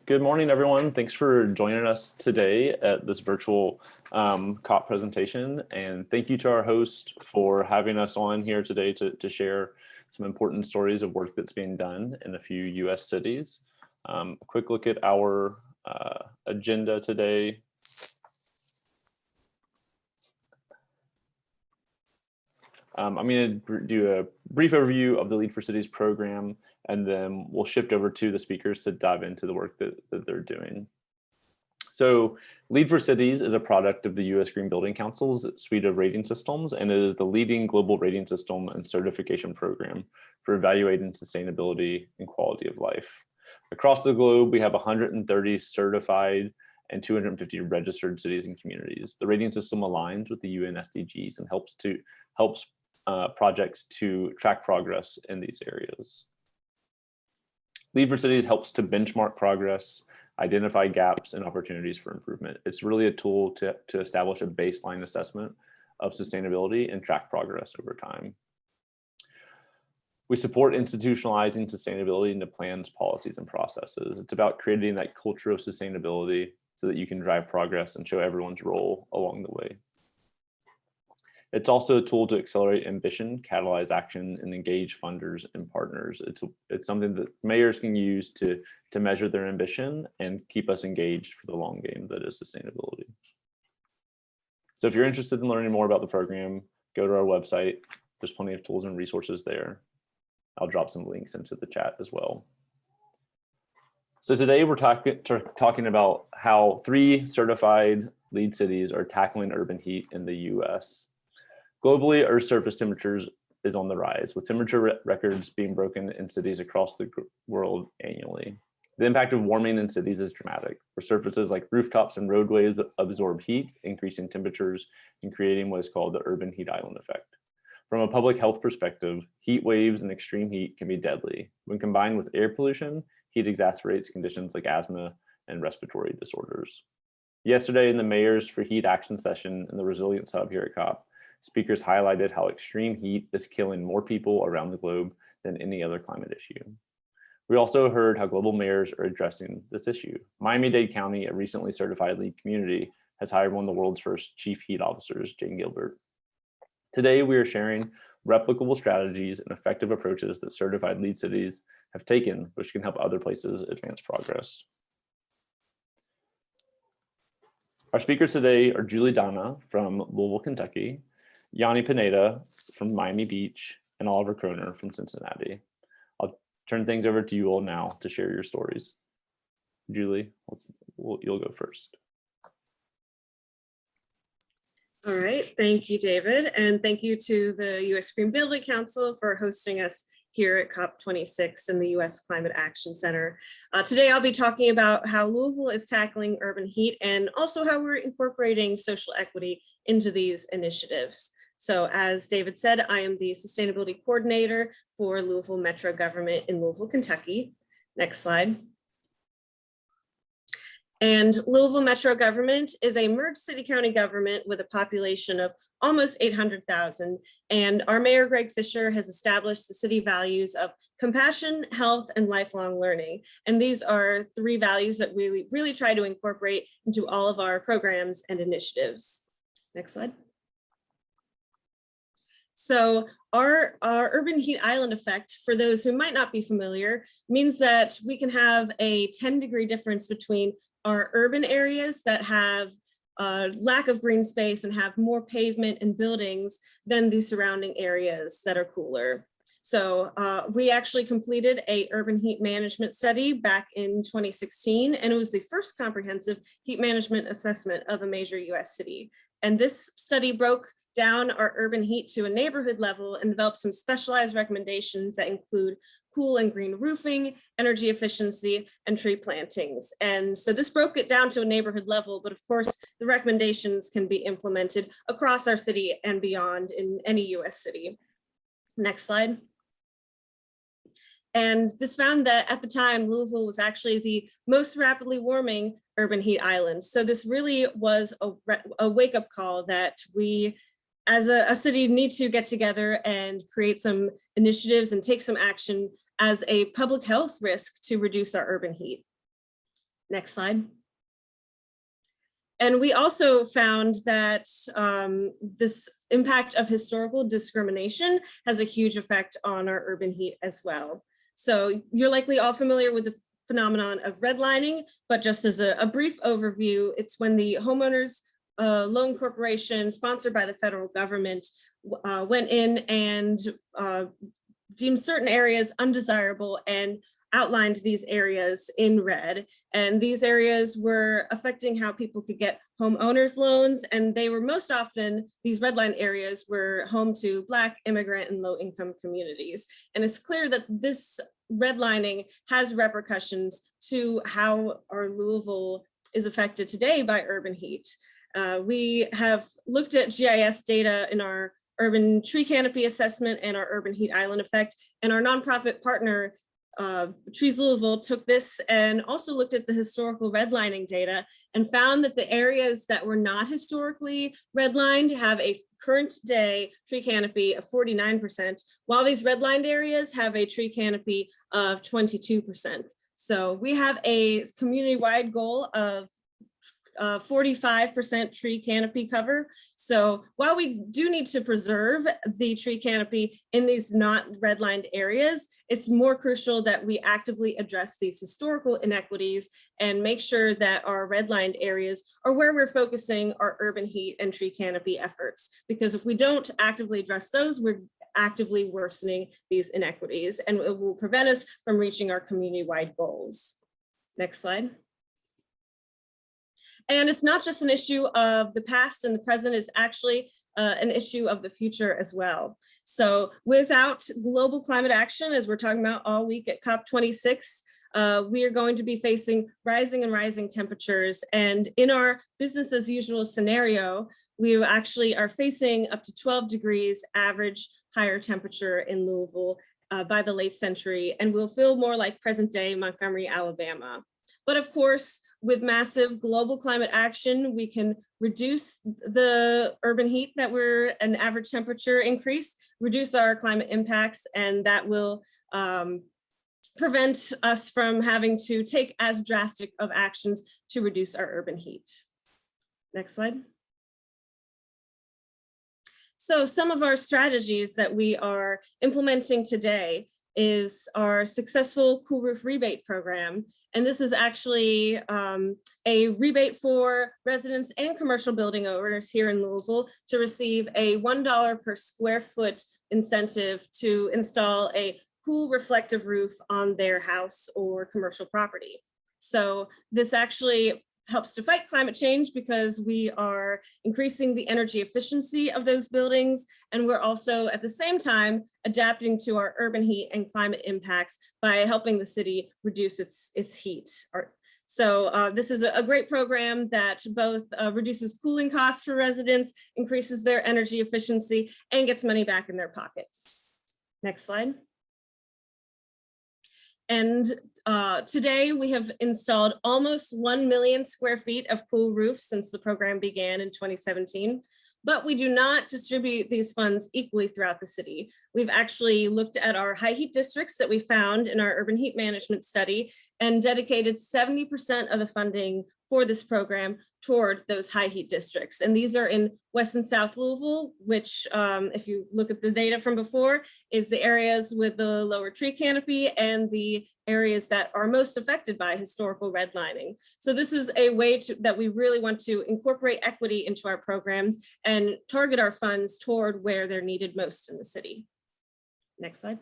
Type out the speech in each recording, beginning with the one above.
Good morning, everyone. Thanks for joining us today at this virtual COP presentation. And thank you to our host for having us on here today to share some important stories of work that's being done in a few US cities. A quick look at our agenda today. I'm going to do a brief overview of the Lead for Cities program, and then we'll shift over to the speakers to dive into the work that they're doing. So Lead for Cities is a product of the U.S. Green Building Council's suite of rating systems, and it is the leading global rating system and certification program for evaluating sustainability and quality of life. Across the globe, we have 130 certified and 250 registered cities and communities. The rating system aligns with the UN SDGs and helps projects to track progress in these areas. Lead for Cities helps to benchmark progress, identify gaps and opportunities for improvement. It's really a tool to establish a baseline assessment of sustainability and track progress over time. We support institutionalizing sustainability into plans, policies, and processes. It's about creating that culture of sustainability so that you can drive progress and show everyone's role along the way. It's also a tool to accelerate ambition, catalyze action, and engage funders and partners. It's something that mayors can use to measure their ambition and keep us engaged for the long game that is sustainability. So if you're interested in learning more about the program, go to our website. There's plenty of tools and resources there. I'll drop some links into the chat as well. So today we're talking about how 3 certified lead cities are tackling urban heat in the US. Globally, Earth's surface temperatures is on the rise, with temperature records being broken in cities across the world annually. The impact of warming in cities is dramatic, where surfaces like rooftops and roadways absorb heat, increasing temperatures and creating what is called the urban heat island effect. From a public health perspective, heat waves and extreme heat can be deadly. When combined with air pollution, heat exacerbates conditions like asthma and respiratory disorders. Yesterday in the Mayors for Heat Action session in the Resilience Hub here at COP, speakers highlighted how extreme heat is killing more people around the globe than any other climate issue. We also heard how global mayors are addressing this issue. Miami-Dade County, a recently certified lead community, has hired one of the world's first chief heat officers, Jane Gilbert. Today, we are sharing replicable strategies and effective approaches that certified lead cities have taken, which can help other places advance progress. Our speakers today are Julie Donna from Louisville, Kentucky, Yanni Pineda from Miami Beach, and Oliver Kroner from Cincinnati. I'll turn things over to you all now to share your stories. Julie, you'll go first. All right, thank you, David, and thank you to the U.S. Green Building Council for hosting us here at COP26 in the U.S. Climate Action Center. Today, I'll be talking about how Louisville is tackling urban heat and also how we're incorporating social equity into these initiatives. So as David said, I am the Sustainability Coordinator for Louisville Metro Government in Louisville, Kentucky. Next slide. And Louisville Metro Government is a merged city-county government with a population of almost 800,000. And our Mayor, Greg Fisher, has established the city values of compassion, health, and lifelong learning. And these are 3 values that we really try to incorporate into all of our programs and initiatives. Next slide. So our urban heat island effect, for those who might not be familiar, means that we can have a 10-degree difference between our urban areas that have lack of green space and have more pavement and buildings than the surrounding areas that are cooler. So we actually completed a urban heat management study back in 2016, and it was the first comprehensive heat management assessment of a major US city. And this study broke down our urban heat to a neighborhood level and developed some specialized recommendations that include cool and green roofing, energy efficiency, and tree plantings. And so this broke it down to a neighborhood level, but of course, the recommendations can be implemented across our city and beyond in any US city. Next slide. And this found that at the time, Louisville was actually the most rapidly warming urban heat island. So this really was a wake-up call that we, as a city, need to get together and create some initiatives and take some action as a public health risk to reduce our urban heat. Next slide. And we also found that this impact of historical discrimination has a huge effect on our urban heat as well. So you're likely all familiar with the phenomenon of redlining, but just as a brief overview, it's when the homeowners loan corporation sponsored by the federal government went in and deemed certain areas undesirable and outlined these areas in red. And these areas were affecting how people could get homeowners loans. And they were most often, these redline areas were home to Black, immigrant, and low income communities. And it's clear that this redlining has repercussions to how our Louisville is affected today by urban heat. We have looked at GIS data in our urban tree canopy assessment and our urban heat island effect, and our nonprofit partner Trees Louisville took this and also looked at the historical redlining data and found that the areas that were not historically redlined have a current day tree canopy of 49%, while these redlined areas have a tree canopy of 22%. So we have a community-wide goal of 45% tree canopy cover. So while we do need to preserve the tree canopy in these not redlined areas, it's more crucial that we actively address these historical inequities and make sure that our redlined areas are where we're focusing our urban heat and tree canopy efforts. Because if we don't actively address those, we're actively worsening these inequities and it will prevent us from reaching our community-wide goals. Next slide. And it's not just an issue of the past and the present, it's actually an issue of the future as well. So without global climate action, as we're talking about all week at COP26, we are going to be facing rising temperatures. And in our business as usual scenario, we actually are facing up to 12 degrees average higher temperature in Louisville by the late century, and we'll feel more like present day Montgomery, Alabama. But of course, with massive global climate action, we can reduce the urban heat that we're an average temperature increase, reduce our climate impacts, and that will prevent us from having to take as drastic of actions to reduce our urban heat. Next slide. So some of our strategies that we are implementing today is our successful Cool Roof Rebate program. And this is actually a rebate for residents and commercial building owners here in Louisville to receive a $1 per square foot incentive to install a cool reflective roof on their house or commercial property. So this actually helps to fight climate change because we are increasing the energy efficiency of those buildings. And we're also at the same time adapting to our urban heat and climate impacts by helping the city reduce its heat. So this is a great program that both reduces cooling costs for residents, increases their energy efficiency, and gets money back in their pockets. Next slide. And today we have installed almost 1 million square feet of cool roofs since the program began in 2017, but we do not distribute these funds equally throughout the city. We've actually looked at our high heat districts that we found in our urban heat management study and dedicated 70% of the funding for this program toward those high heat districts. And these are in West and South Louisville, which if you look at the data from before, is the areas with the lower tree canopy and the areas that are most affected by historical redlining. So this is a way that we really want to incorporate equity into our programs and target our funds toward where they're needed most in the city. Next slide.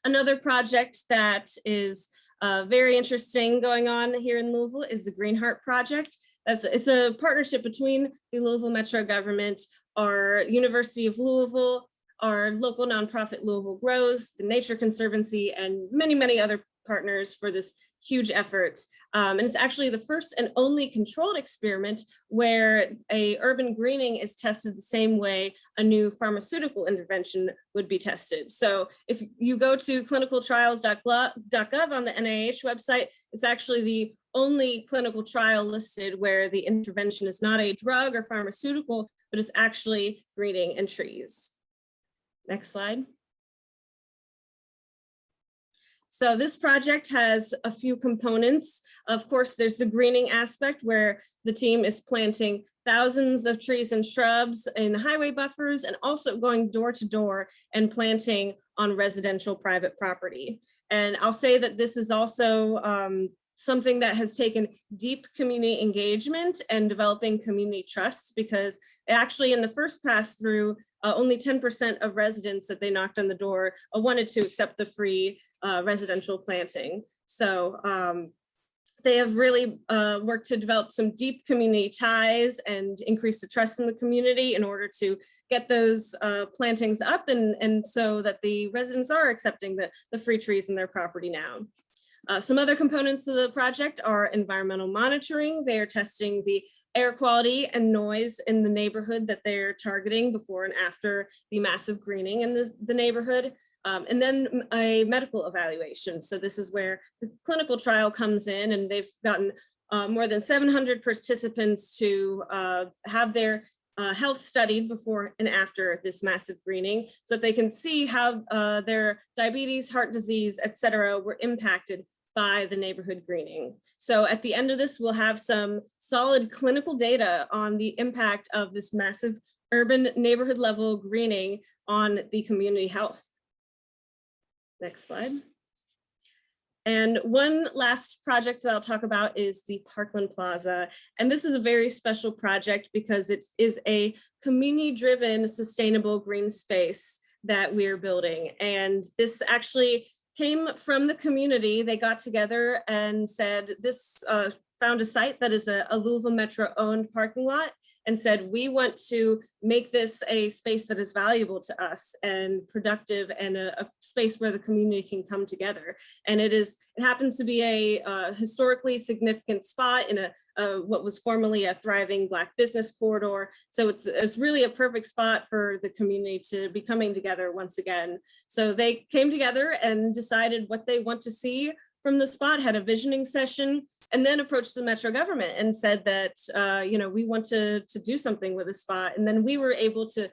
Another project that is very interesting going on here in Louisville is the Green Heart Project. It's a partnership between the Louisville Metro government, our University of Louisville, our local nonprofit Louisville Grows, the Nature Conservancy, and many other partners for this huge effort. And it's actually the first and only controlled experiment where a urban greening is tested the same way a new pharmaceutical intervention would be tested. So if you go to clinicaltrials.gov on the NIH website, it's actually the only clinical trial listed where the intervention is not a drug or pharmaceutical, but is actually greening and trees. Next slide. So this project has a few components. Of course, there's the greening aspect where the team is planting thousands of trees and shrubs in highway buffers and also going door to door and planting on residential private property. And I'll say that this is also something that has taken deep community engagement and developing community trust, because actually in the first pass through, only 10% of residents that they knocked on the door wanted to accept the free residential planting. So they have really worked to develop some deep community ties and increase the trust in the community in order to get those plantings up and so that the residents are accepting the free trees in their property now. Some other components of the project are environmental monitoring. They are testing the air quality and noise in the neighborhood that they're targeting before and after the massive greening in the neighborhood. And then a medical evaluation. So this is where the clinical trial comes in, and they've gotten more than 700 participants to have their health studied before and after this massive greening, so that they can see how their diabetes, heart disease, et cetera, were impacted by the neighborhood greening. So at the end of this, we'll have some solid clinical data on the impact of this massive urban neighborhood level greening on the community health. Next slide. And one last project that I'll talk about is the Parkland Plaza. And this is a very special project because it is a community-driven, sustainable green space that we're building. And this actually came from the community. They got together and said, found a site that is a Louisville Metro owned parking lot, and said, we want to make this a space that is valuable to us and productive, and a space where the community can come together. And it happens to be a historically significant spot in what was formerly a thriving Black business corridor. So it's really a perfect spot for the community to be coming together once again. So they came together and decided what they want to see from the spot, had a visioning session, and then approached the Metro government and said that, we want to do something with the spot. And then we were able to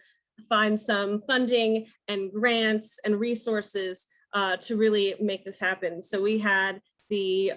find some funding and grants and resources to really make this happen. So we had the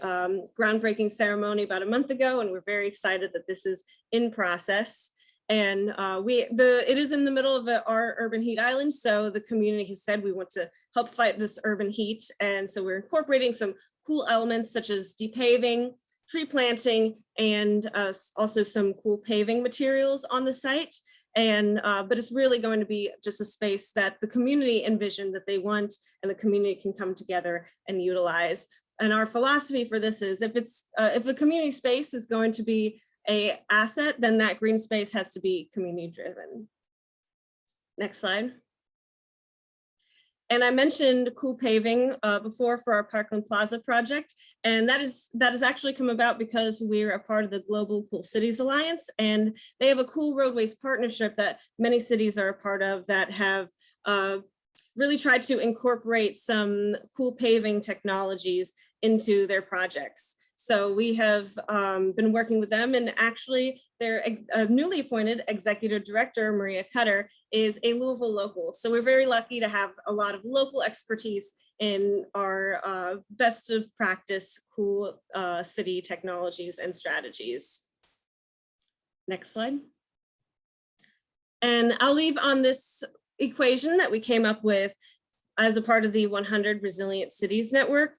groundbreaking ceremony about a month ago, and we're very excited that this is in process. And it is in the middle of our urban heat island. So the community has said we want to help fight this urban heat. And so we're incorporating some cool elements such as depaving, tree planting, and also some cool paving materials on the site. But it's really going to be just a space that the community envisioned that they want, and the community can come together and utilize. And our philosophy for this is if a community space is going to be an asset, then that green space has to be community driven. Next slide. And I mentioned cool paving before for our Parkland Plaza project. And that has actually come about because we're a part of the Global Cool Cities Alliance, and they have a cool roadways partnership that many cities are a part of that have really tried to incorporate some cool paving technologies into their projects. So we have been working with them, and actually their newly appointed executive director, Maria Cutter, is a Louisville local. So we're very lucky to have a lot of local expertise in our best of practice cool city technologies and strategies. Next slide. And I'll leave on this equation that we came up with as a part of the 100 Resilient Cities Network.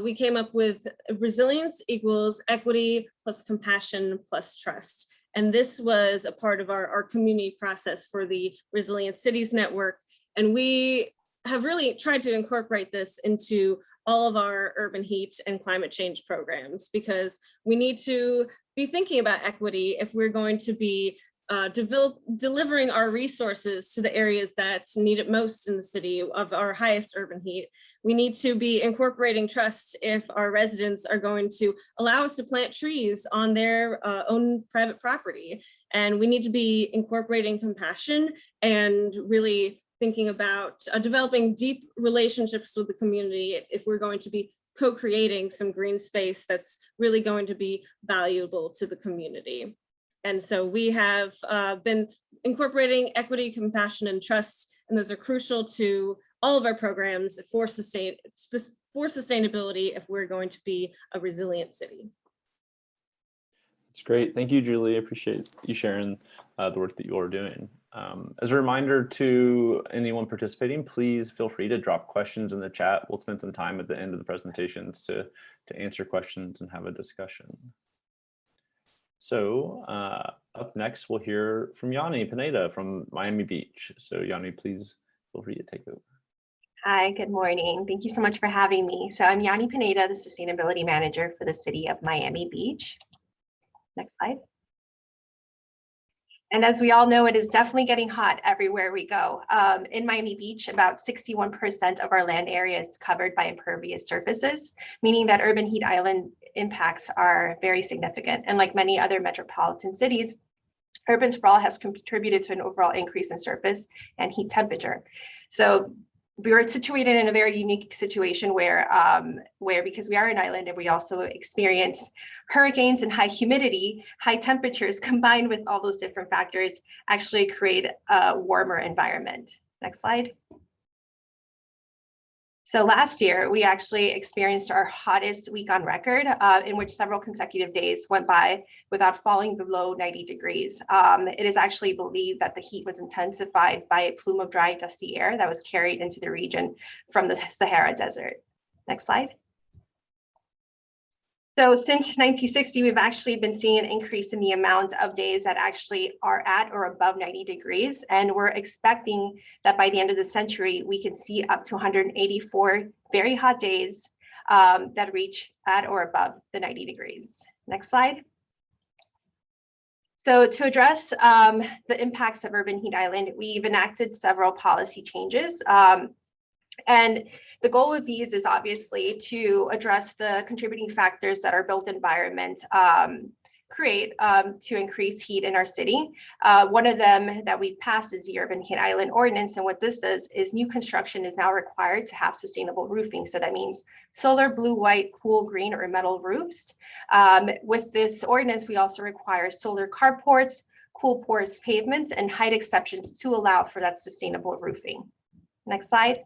We came up with resilience equals equity plus compassion plus trust. And this was a part of our community process for the Resilient Cities Network. And we have really tried to incorporate this into all of our urban heat and climate change programs, because we need to be thinking about equity if we're going to be delivering our resources to the areas that need it most in the city of our highest urban heat. We need to be incorporating trust if our residents are going to allow us to plant trees on their own private property. And we need to be incorporating compassion and really thinking about developing deep relationships with the community if we're going to be co-creating some green space that's really going to be valuable to the community. And so we have been incorporating equity, compassion, and trust, and those are crucial to all of our programs for for sustainability if we're going to be a resilient city. That's great. Thank you, Julie. I appreciate you sharing the work that you are doing. As a reminder to anyone participating, please feel free to drop questions in the chat. We'll spend some time at the end of the presentations to answer questions and have a discussion. So up next, we'll hear from Yanni Pineda from Miami Beach. So Yanni, please feel free to take over. Hi, good morning. Thank you so much for having me. So I'm Yanni Pineda, the Sustainability Manager for the City of Miami Beach. Next slide. And as we all know, it is definitely getting hot everywhere we go. In Miami Beach, about 61% of our land area is covered by impervious surfaces, meaning that urban heat island impacts are very significant. And like many other metropolitan cities, urban sprawl has contributed to an overall increase in surface and heat temperature. So we are situated in a very unique situation where because we are an island and we also experience hurricanes and high humidity, high temperatures combined with all those different factors actually create a warmer environment. Next slide. So last year, we actually experienced our hottest week on record, in which several consecutive days went by without falling below 90 degrees. It is actually believed that the heat was intensified by a plume of dry, dusty air that was carried into the region from the Sahara Desert. Next slide. So since 1960, we've actually been seeing an increase in the amount of days that actually are at or above 90 degrees. And we're expecting that by the end of the century, we can see up to 184 very hot days that reach at or above the 90 degrees. Next slide. So to address the impacts of urban heat island, we've enacted several policy changes. And the goal of these is obviously to address the contributing factors that our built environment create to increase heat in our city. One of them that we've passed is the Urban Heat Island Ordinance. And what this does is new construction is now required to have sustainable roofing. So that means solar, blue, white, cool, green, or metal roofs. With this ordinance, we also require solar carports, cool porous pavements, and height exceptions to allow for that sustainable roofing. Next slide.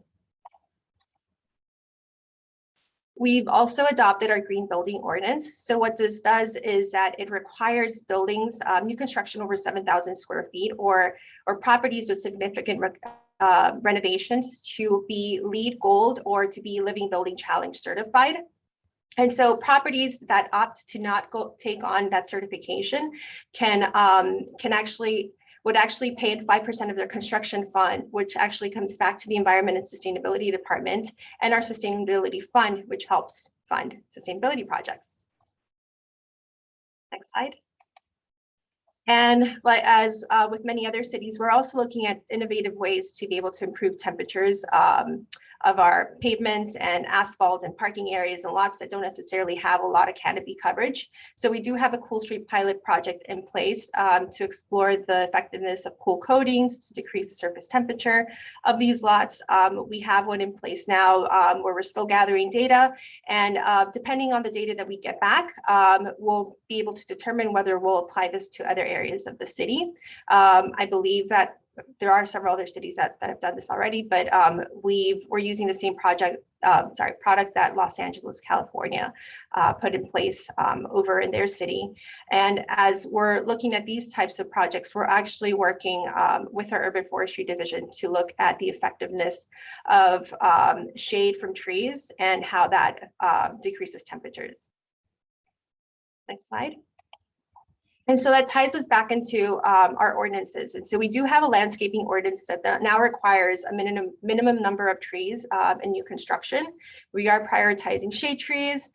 We've also adopted our green building ordinance. So what this does is that it requires buildings, new construction over 7,000 square feet or properties with significant renovations to be LEED Gold or to be Living Building Challenge certified. And so properties that opt to not take on that certification would actually pay in 5% of their construction fund, which actually comes back to the Environment and Sustainability Department and our Sustainability Fund, which helps fund sustainability projects. Next slide. And as with many other cities, we're also looking at innovative ways to be able to improve temperatures of our pavements and asphalt and parking areas and lots that don't necessarily have a lot of canopy coverage. So we do have a Cool Street pilot project in place to explore the effectiveness of cool coatings to decrease the surface temperature of these lots. We have one in place now where we're still gathering data, and depending on the data that we get back, we'll be able to determine whether we'll apply this to other areas of the city. I believe that there are several other cities that have done this already, but we're using the same product that Los Angeles, California put in place over in their city. And as we're looking at these types of projects, we're actually working with our urban forestry division to look at the effectiveness of shade from trees and how that decreases temperatures. Next slide. And so that ties us back into our ordinances. And so we do have a landscaping ordinance that now requires a minimum number of trees in new construction. We are prioritizing shade trees.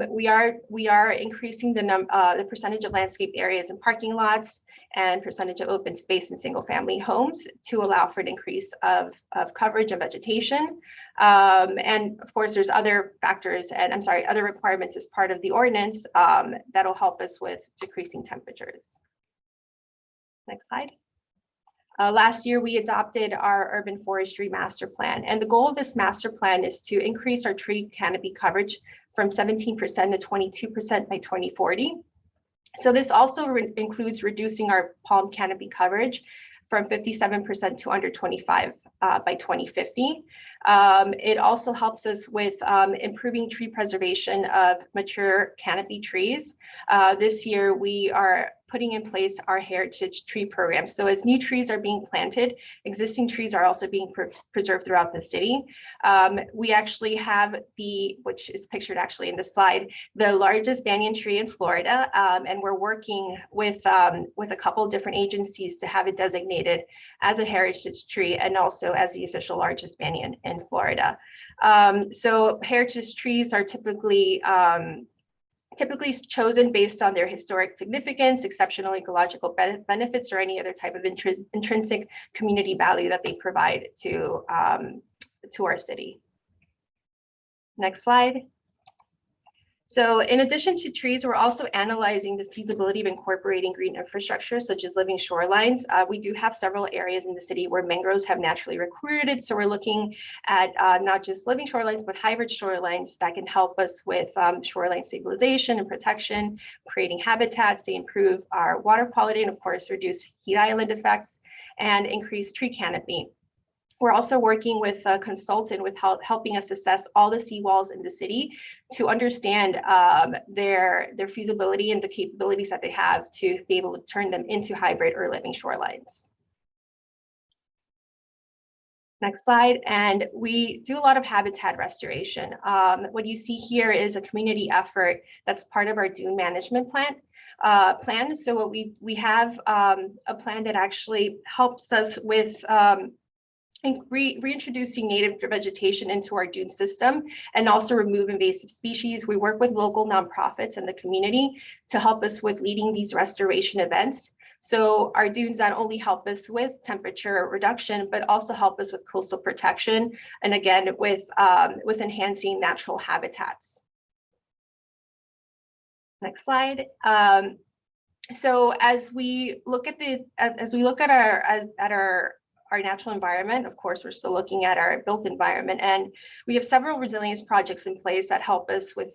We are increasing the percentage of landscape areas in parking lots and percentage of open space in single family homes to allow for an increase of coverage of vegetation. And of course, there's other factors and other requirements as part of the ordinance that'll help us with decreasing temperatures. Next slide. Last year, we adopted our urban forestry master plan. And the goal of this master plan is to increase our tree canopy coverage from 17% to 22% by 2040. So this also includes reducing our palm canopy coverage from 57% to under 25 by 2050. It also helps us with improving tree preservation of mature canopy trees. This year, we are putting in place our heritage tree program. So as new trees are being planted, existing trees are also being preserved throughout the city. We actually have which is pictured actually in the slide, the largest banyan tree in Florida, and we're working with a couple of different agencies to have it designated as a heritage tree and also as the official largest banyan in Florida. So heritage trees are typically chosen based on their historic significance, exceptional ecological benefits, or any other type of intrinsic community value that they provide to our city. Next slide. So in addition to trees, we're also analyzing the feasibility of incorporating green infrastructure, such as living shorelines. We do have several areas in the city where mangroves have naturally recruited. So we're looking at not just living shorelines, but hybrid shorelines that can help us with shoreline stabilization and protection, creating habitats. They improve our water quality and, of course, reduce heat island effects and increase tree canopy. We're also working with a consultant with helping us assess all the seawalls in the city to understand their feasibility and the capabilities that they have to be able to turn them into hybrid or living shorelines. Next slide. And we do a lot of habitat restoration. What you see here is a community effort that's part of our dune management plan. So what we have a plan that actually helps us with reintroducing native vegetation into our dune system and also remove invasive species. We work with local nonprofits and the community to help us with leading these restoration events. So our dunes not only help us with temperature reduction, but also help us with coastal protection, and again, with enhancing natural habitats. Next slide. So as we look at our natural environment, of course, we're still looking at our built environment, and we have several resilience projects in place that help us with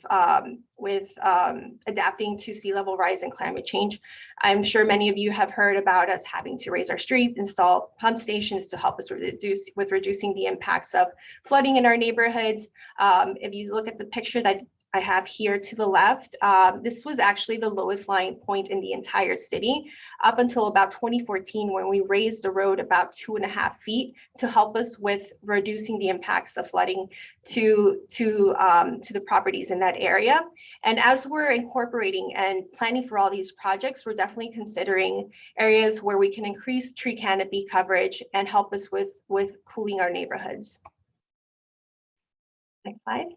adapting to sea level rise and climate change. I'm sure many of you have heard about us having to raise our street, install pump stations to help us reducing the impacts of flooding in our neighborhoods. If you look at the picture that I have here to the left, this was actually the lowest lying point in the entire city up until about 2014, when we raised the road about 2.5 feet to help us with reducing the impacts of flooding to the properties in that area. And as we're incorporating and planning for all these projects, we're definitely considering areas where we can increase tree canopy coverage and help us with cooling our neighborhoods. Next slide.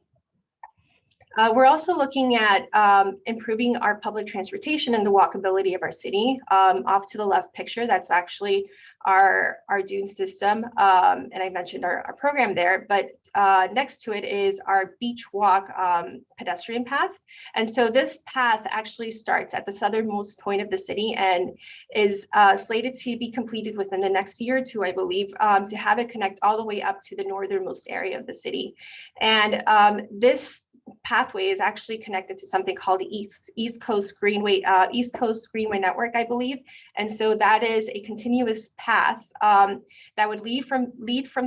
We're also looking at improving our public transportation and the walkability of our city. Off to the left picture, that's actually our dune system. And I mentioned our program there, but next to it is our beach walk pedestrian path. And so this path actually starts at the southernmost point of the city and is slated to be completed within the next year or two, I believe, to have it connect all the way up to the northernmost area of the city. And this pathway is actually connected to something called the East Coast Greenway Network, I believe. And so that is a continuous path that would lead from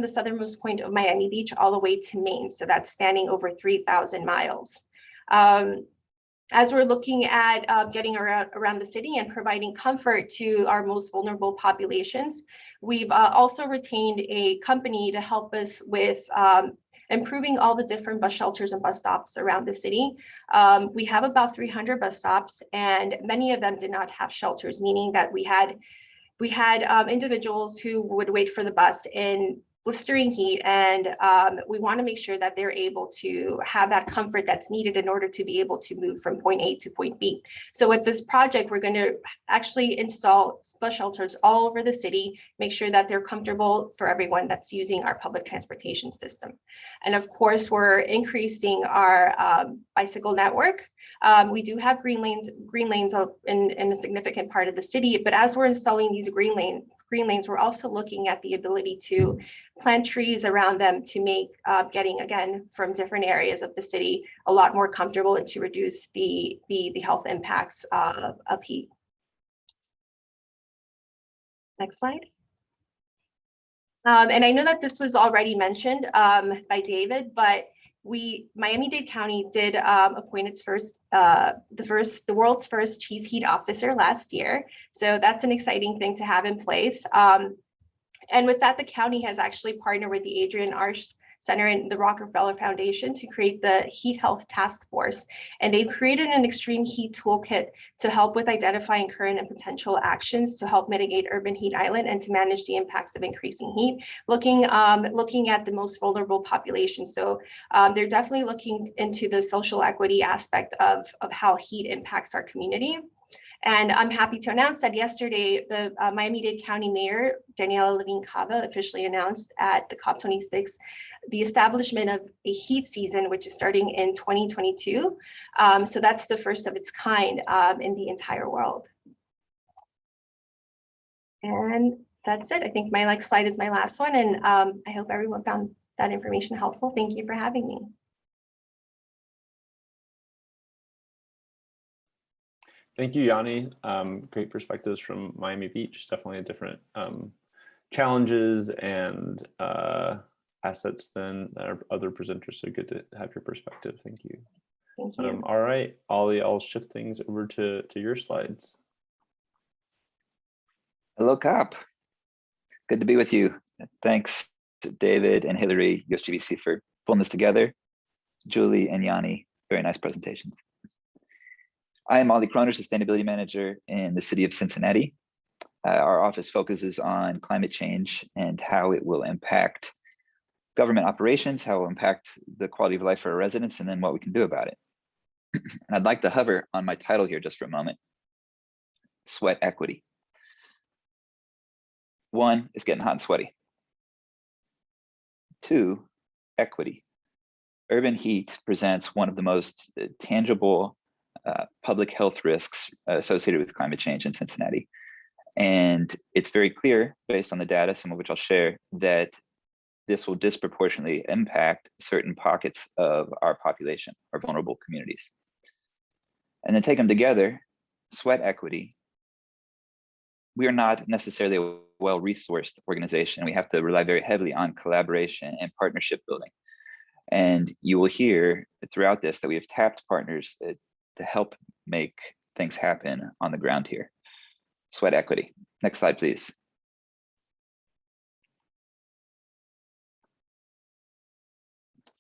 the southernmost point of Miami Beach all the way to Maine. So that's spanning over 3,000 miles. As we're looking at getting around the city and providing comfort to our most vulnerable populations, we've also retained a company to help us with improving all the different bus shelters and bus stops around the city. We have about 300 bus stops, and many of them did not have shelters, meaning that we had individuals who would wait for the bus in blistering heat, and we want to make sure that they're able to have that comfort that's needed in order to be able to move from point A to point B. So with this project, we're going to actually install bus shelters all over the city, make sure that they're comfortable for everyone that's using our public transportation system. And of course, we're increasing our bicycle network. We do have green lanes in a significant part of the city, but as we're installing these green lanes, we're also looking at the ability to plant trees around them to make getting, again, from different areas of the city a lot more comfortable and to reduce the health impacts of heat. Next slide. And I know that this was already mentioned by David, but Miami-Dade County did appoint its the world's first chief heat officer last year. So that's an exciting thing to have in place. And with that, the county has actually partnered with the Adrian Arsh Center and the Rockefeller Foundation to create the Heat Health Task Force. And they've created an extreme heat toolkit to help with identifying current and potential actions to help mitigate urban heat island and to manage the impacts of increasing heat, looking at the most vulnerable population. So they're definitely looking into the social equity aspect of how heat impacts our community. And I'm happy to announce that yesterday, the Miami-Dade County Mayor, Daniela Levine Cava, officially announced at the COP26 the establishment of a heat season, which is starting in 2022. So that's the first of its kind in the entire world. And that's it. I think my next slide is my last one. And I hope everyone found that information helpful. Thank you for having me. Thank you, Yanni. Great perspectives from Miami Beach. Definitely a different challenges and assets than our other presenters. So good to have your perspective. Thank you. Thank you. All right, Ollie, I'll shift things over to your slides. Hello, COP. Good to be with you. Thanks to David and Hillary, USGBC, for pulling this together. Julie and Yanni, very nice presentations. I am Ollie Kroner, Sustainability Manager in the city of Cincinnati. Our office focuses on climate change and how it will impact government operations, how it will impact the quality of life for our residents, and then what we can do about it. And I'd like to hover on my title here just for a moment. Sweat equity. One, it's getting hot and sweaty. Two, equity. Urban heat presents one of the most tangible public health risks associated with climate change in Cincinnati. And it's very clear, based on the data, some of which I'll share, that this will disproportionately impact certain pockets of our population, our vulnerable communities. And then take them together, sweat equity. We are not necessarily a well-resourced organization. We have to rely very heavily on collaboration and partnership building. And you will hear throughout this that we have tapped partners to help make things happen on the ground here. Sweat equity. Next slide, please.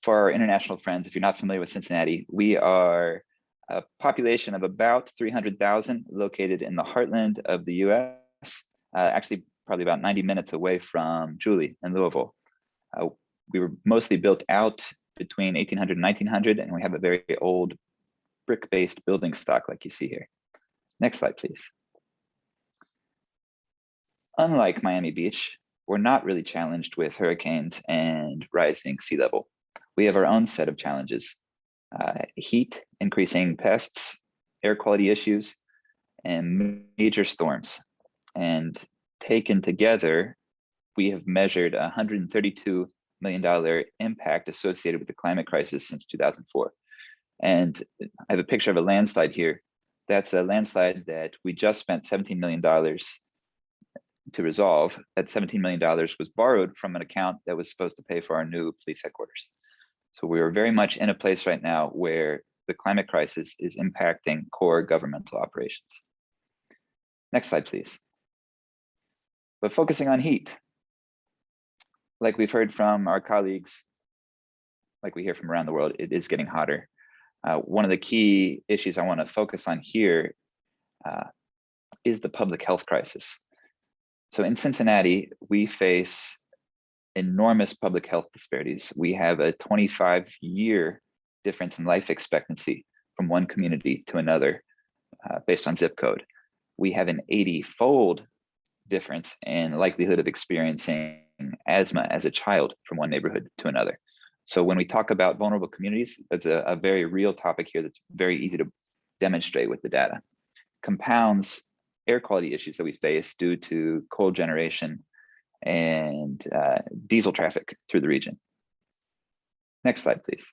For our international friends, if you're not familiar with Cincinnati, we are a population of about 300,000 located in the heartland of the US, actually probably about 90 minutes away from Julie in Louisville. We were mostly built out between 1800 and 1900, and we have a very old brick-based building stock like you see here. Next slide, please. Unlike Miami Beach, we're not really challenged with hurricanes and rising sea level. We have our own set of challenges. Heat, increasing pests, air quality issues, and major storms. And taken together, we have measured a $132 million impact associated with the climate crisis since 2004. And I have a picture of a landslide here. That's a landslide that we just spent $17 million to resolve. That $17 million was borrowed from an account that was supposed to pay for our new police headquarters. So we are very much in a place right now where the climate crisis is impacting core governmental operations. Next slide, please. But focusing on heat, like we've heard from our colleagues, like we hear from around the world, it is getting hotter. One of the key issues I want to focus on here is the public health crisis. So in Cincinnati, we face enormous public health disparities. We have a 25-year difference in life expectancy from one community to another based on zip code. We have an 80-fold difference in likelihood of experiencing asthma as a child from one neighborhood to another. So when we talk about vulnerable communities, that's a very real topic here that's very easy to demonstrate with the data. Compounds air quality issues that we face due to coal generation and diesel traffic through the region. Next slide, please.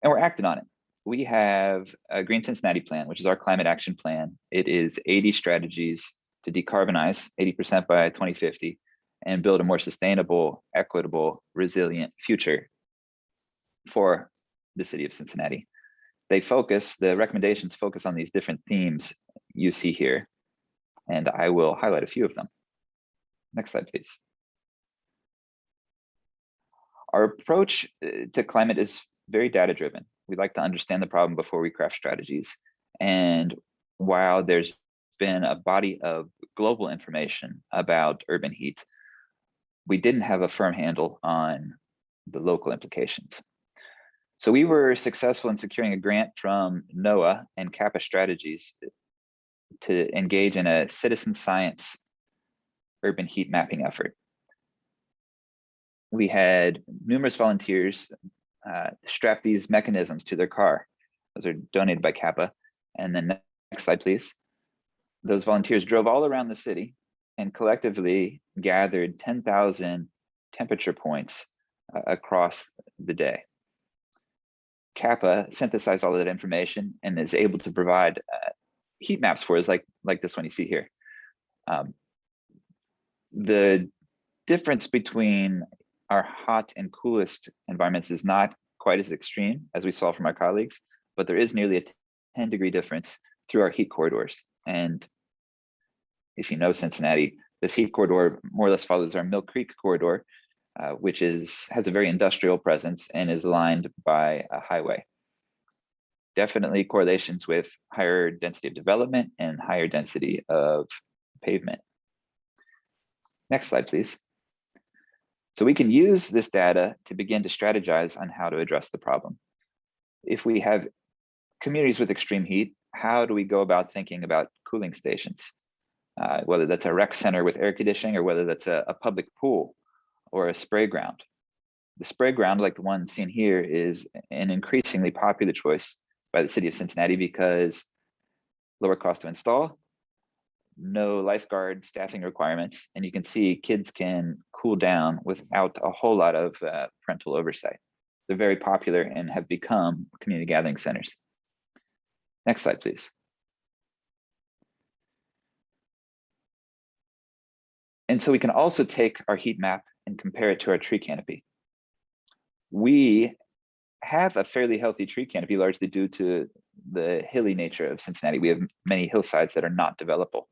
And we're acting on it. We have a Green Cincinnati plan, which is our climate action plan. It is 80 strategies to decarbonize 80% by 2050 and build a more sustainable, equitable, resilient future for the city of Cincinnati. The recommendations focus on these different themes you see here, and I will highlight a few of them. Next slide, please. Our approach to climate is very data-driven. We like to understand the problem before we craft strategies. And while there's been a body of global information about urban heat, we didn't have a firm handle on the local implications. So we were successful in securing a grant from NOAA and Kappa Strategies to engage in a citizen science urban heat mapping effort. We had numerous volunteers strap these mechanisms to their car. Those are donated by Kappa. And then next slide, please. Those volunteers drove all around the city and collectively gathered 10,000 temperature points across the day. Kappa synthesized all of that information and is able to provide heat maps for us, like this one you see here. The difference between our hot and coolest environments is not quite as extreme as we saw from our colleagues, but there is nearly a 10-degree difference through our heat corridors. And if you know Cincinnati, this heat corridor more or less follows our Mill Creek corridor, which has a very industrial presence and is lined by a highway. Definitely correlations with higher density of development and higher density of pavement. Next slide, please. So we can use this data to begin to strategize on how to address the problem. If we have communities with extreme heat, how do we go about thinking about cooling stations? Whether that's a rec center with air conditioning or whether that's a public pool or a spray ground. The spray ground, like the one seen here, is an increasingly popular choice by the city of Cincinnati because lower cost to install, no lifeguard staffing requirements, and you can see kids can cool down without a whole lot of parental oversight. They're very popular and have become community gathering centers. Next slide, please. And so we can also take our heat map and compare it to our tree canopy. We have a fairly healthy tree canopy, largely due to the hilly nature of Cincinnati. We have many hillsides that are not developable.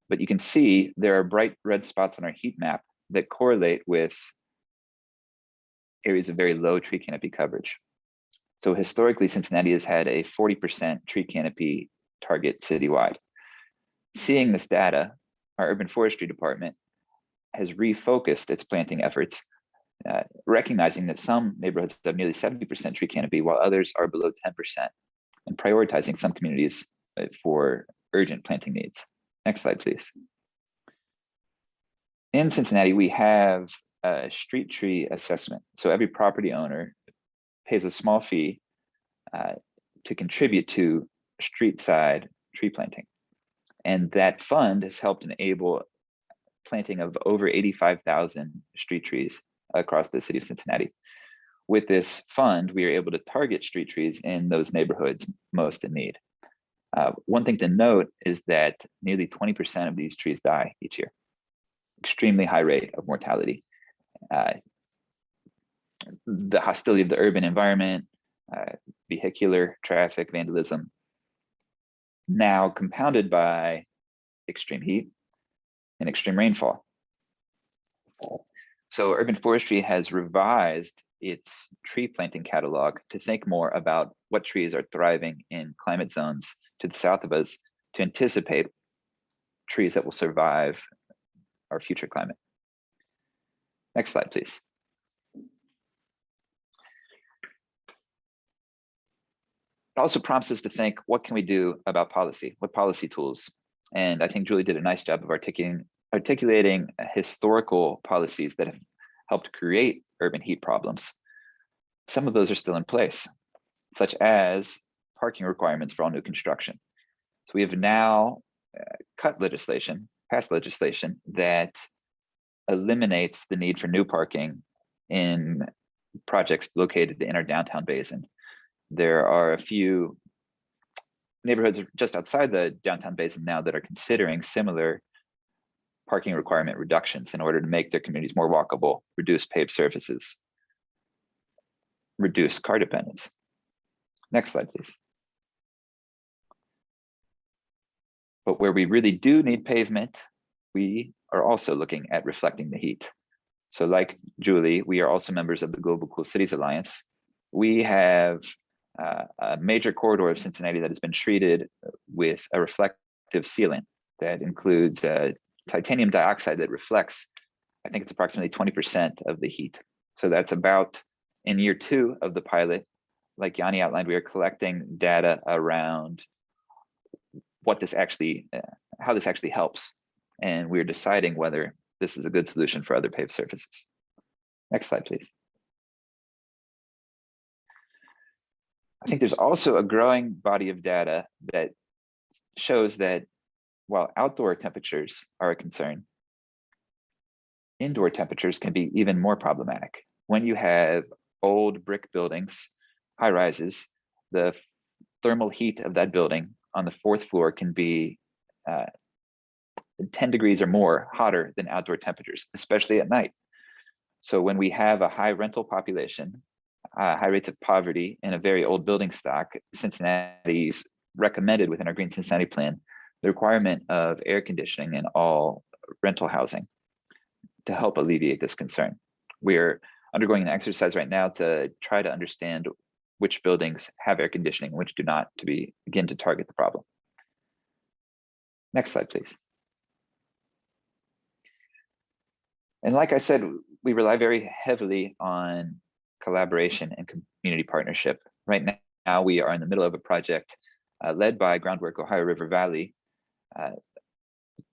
But you can see there are bright red spots on our heat map that correlate with areas of very low tree canopy coverage. So historically, Cincinnati has had a 40% tree canopy target citywide. Seeing this data, our urban forestry department has refocused its planting efforts, recognizing that some neighborhoods have nearly 70% tree canopy while others are below 10%, and prioritizing some communities for urgent planting needs. Next slide, please. In Cincinnati, we have a street tree assessment. So every property owner pays a small fee to contribute to street side tree planting. And that fund has helped enable planting of over 85,000 street trees across the city of Cincinnati. With this fund, we are able to target street trees in those neighborhoods most in need. One thing to note is that nearly 20% of these trees die each year. Extremely high rate of mortality. The hostility of the urban environment, vehicular traffic vandalism, now compounded by extreme heat and extreme rainfall. So urban forestry has revised its tree planting catalog to think more about what trees are thriving in climate zones to the south of us to anticipate trees that will survive our future climate. Next slide, please. It also prompts us to think, what can we do about policy? What policy tools? And I think Julie did a nice job of articulating historical policies that have helped create urban heat problems. Some of those are still in place, such as parking requirements for all new construction. So we have now passed legislation that eliminates the need for new parking in projects located in our downtown basin. There are a few neighborhoods just outside the downtown basin now that are considering similar parking requirement reductions in order to make their communities more walkable, reduce paved surfaces, reduce car dependence. Next slide, please. But where we really do need pavement, we are also looking at reflecting the heat. So like Julie, we are also members of the Global Cool Cities Alliance. We have a major corridor of Cincinnati that has been treated with a reflective sealant that includes titanium dioxide that reflects, I think it's approximately 20% of the heat. So that's about, in year 2 of the pilot, like Yanni outlined, we are collecting data around what this actually, how this actually helps. And we're deciding whether this is a good solution for other paved surfaces. Next slide, please. I think there's also a growing body of data that shows that while outdoor temperatures are a concern, indoor temperatures can be even more problematic. When you have old brick buildings, high rises, the thermal heat of that building on the 4th floor can be 10 degrees or more hotter than outdoor temperatures, especially at night. So when we have a high rental population, high rates of poverty in a very old building stock, Cincinnati's recommended within our Green Cincinnati plan, the requirement of air conditioning in all rental housing to help alleviate this concern. We're undergoing an exercise right now to try to understand which buildings have air conditioning, which do not, to begin to target the problem. Next slide, please. And like I said, we rely very heavily on collaboration and community partnership. Right now, we are in the middle of a project led by Groundwork Ohio River Valley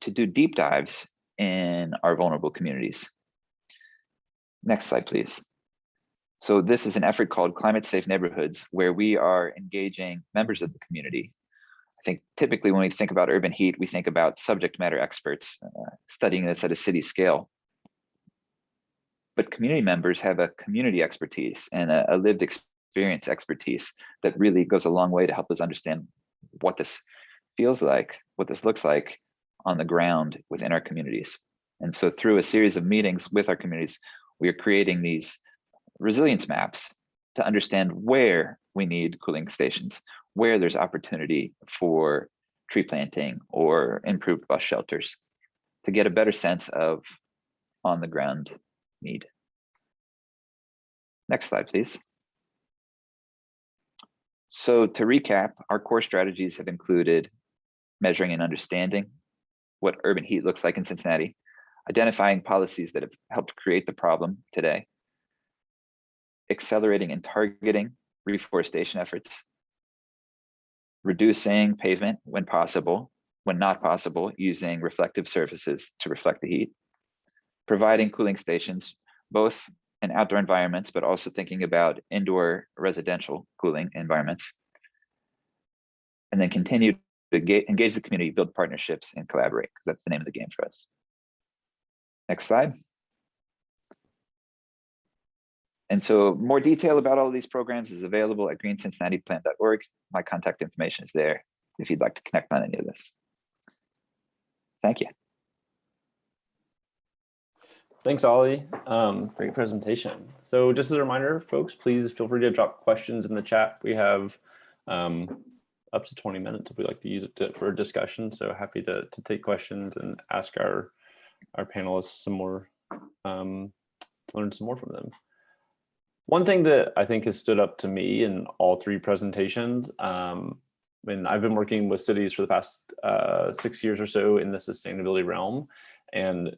to do deep dives in our vulnerable communities. Next slide, please. So this is an effort called Climate Safe Neighborhoods, where we are engaging members of the community. I think typically when we think about urban heat, we think about subject matter experts studying this at a city scale. But community members have a community expertise and a lived experience expertise that really goes a long way to help us understand what this feels like, what this looks like on the ground within our communities. And so through a series of meetings with our communities, we are creating these resilience maps to understand where we need cooling stations, where there's opportunity for tree planting or improved bus shelters, to get a better sense of on the ground need. Next slide, please. So to recap, our core strategies have included measuring and understanding what urban heat looks like in Cincinnati, identifying policies that have helped create the problem today, accelerating and targeting reforestation efforts, reducing pavement when possible, when not possible, using reflective surfaces to reflect the heat, providing cooling stations, both in outdoor environments, but also thinking about indoor residential cooling environments, and then continue to engage the community, build partnerships, and collaborate, because that's the name of the game for us. Next slide. And so more detail about all of these programs is available at greencincinnatiplan.org. My contact information is there if you'd like to connect on any of this. Thank you. Thanks, Ollie. Great presentation. So just as a reminder, folks, please feel free to drop questions in the chat. We have up to 20 minutes if we'd like to use it for a discussion. So happy to take questions and ask our panelists some more, to learn some more from them. One thing that I think has stood up to me in all three presentations, I've been working with cities for the past 6 years or so in the sustainability realm, and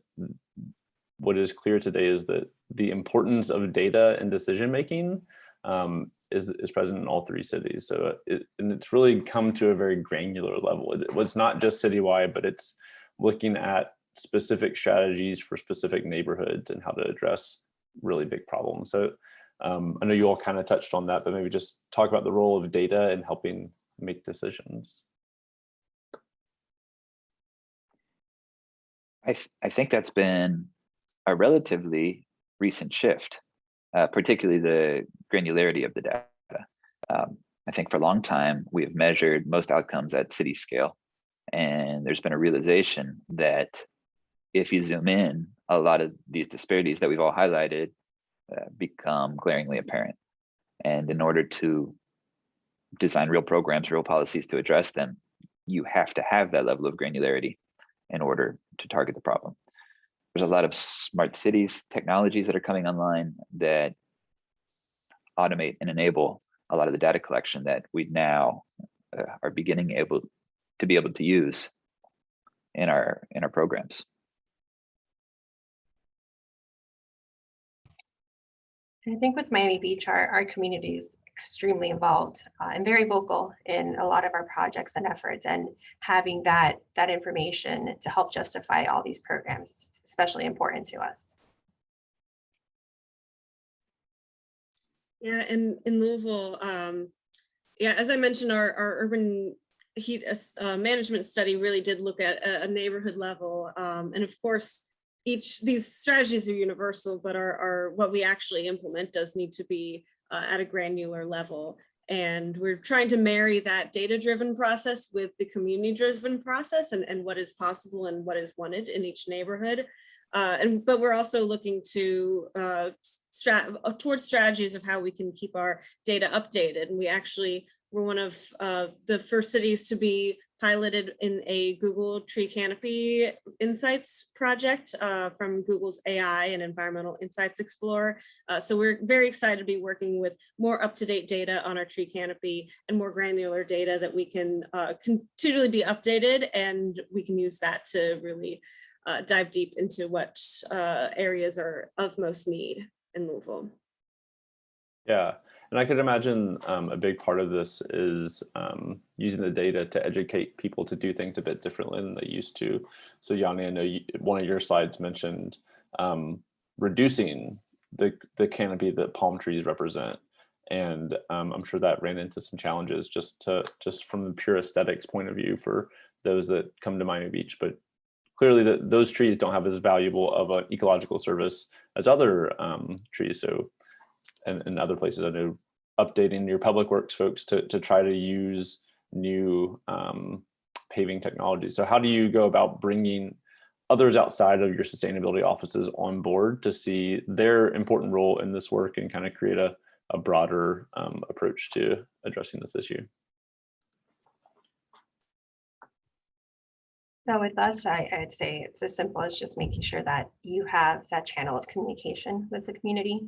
what is clear today is that the importance of data and decision making is present in all three cities. So and it's really come to a very granular level. It was not just citywide, but it's looking at specific strategies for specific neighborhoods and how to address really big problems. So I know you all kind of touched on that, but maybe just talk about the role of data in helping make decisions. I think that's been a relatively recent shift, particularly the granularity of the data. I think for a long time, we've measured most outcomes at city scale. And there's been a realization that if you zoom in, a lot of these disparities that we've all highlighted become glaringly apparent. And in order to design real programs, real policies to address them, you have to have that level of granularity in order to target the problem. There's a lot of smart cities technologies that are coming online that automate and enable a lot of the data collection that we now are beginning to be able to use in our programs. I think with Miami Beach, our community is extremely involved and very vocal in a lot of our projects and efforts, and having that information to help justify all these programs is especially important to us. Yeah, in Louisville, yeah, as I mentioned, our urban heat management study really did look at a neighborhood level, and of course, these strategies are universal, but are what we actually implement does need to be at a granular level. And we're trying to marry that data-driven process with the community-driven process and what is possible and what is wanted in each neighborhood. But we're also looking to towards strategies of how we can keep our data updated. And we actually were one of the first cities to be piloted in a Google tree canopy insights project from Google's AI and Environmental Insights Explorer. So we're very excited to be working with more up-to-date data on our tree canopy and more granular data that we can continually be updated, and we can use that to really dive deep into what areas are of most need in Louisville. Yeah, and I could imagine a big part of this is using the data to educate people to do things a bit differently than they used to. So Yanni, I know one of your slides mentioned reducing the canopy that palm trees represent. And I'm sure that ran into some challenges just from the pure aesthetics point of view for those that come to Miami Beach. But clearly those trees don't have as valuable of an ecological service as other trees. So, and in other places, I know updating your public works folks to try to use new paving technologies. So how do you go about bringing others outside of your sustainability offices on board to see their important role in this work and kind of create a broader approach to addressing this issue? So with us, I'd say it's as simple as just making sure that you have that channel of communication with the community.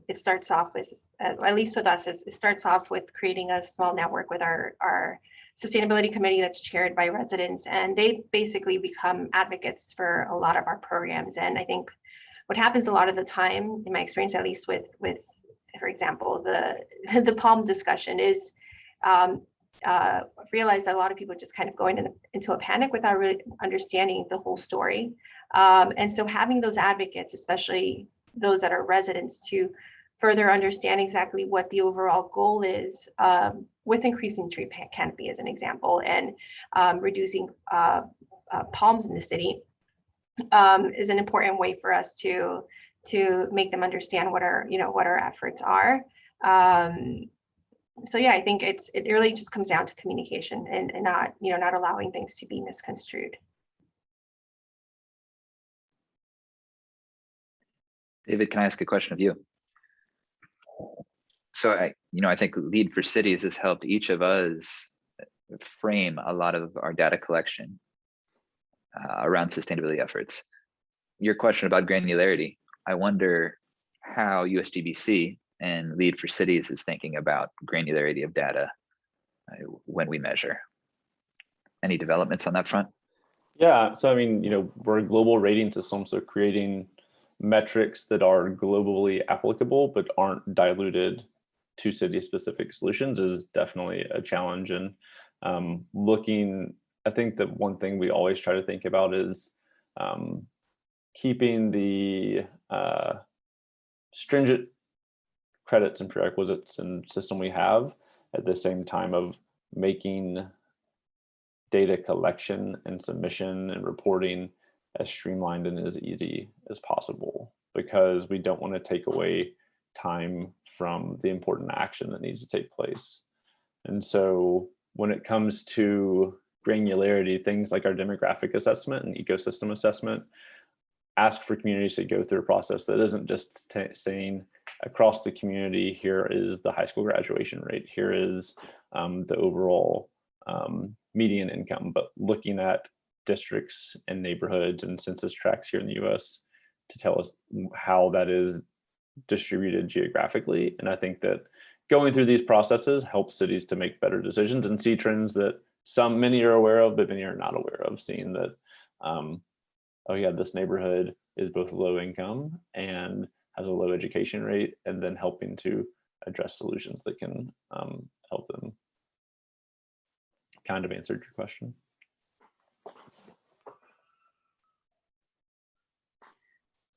It starts off with, at least with us, it starts off with creating a small network with our sustainability committee that's chaired by residents, and they basically become advocates for a lot of our programs. And I think what happens a lot of the time, in my experience, at least with for example, the palm discussion is, I've realized that a lot of people just kind of going into a panic without really understanding the whole story. And so having those advocates, especially those that are residents, to further understand exactly what the overall goal is with increasing tree canopy as an example, and reducing palms in the city is an important way for us to make them understand what our efforts are. So yeah, I think it really just comes down to communication and not allowing things to be misconstrued. David, can I ask a question of you? So I think Lead for Cities has helped each of us frame a lot of our data collection around sustainability efforts. Your question about granularity, I wonder how USGBC and Lead for Cities is thinking about granularity of data when we measure. Any developments on that front? Yeah, so I mean, we're a global rating system, so creating metrics that are globally applicable but aren't diluted to city-specific solutions is definitely a challenge. And I think that one thing we always try to think about is keeping the stringent credits and prerequisites and system we have at the same time of making data collection and submission and reporting as streamlined and as easy as possible, because we don't want to take away time from the important action that needs to take place. And so when it comes to granularity, things like our demographic assessment and ecosystem assessment ask for communities to go through a process that isn't just saying across the community, here is the high school graduation rate, here is the overall median income, but looking at districts and neighborhoods and census tracts here in the US to tell us how that is distributed geographically. And I think that going through these processes helps cities to make better decisions and see trends that many are aware of, but many are not aware of, seeing that, oh yeah, this neighborhood is both low income and has a low education rate, and then helping to address solutions that can help them. Kind of answered your question.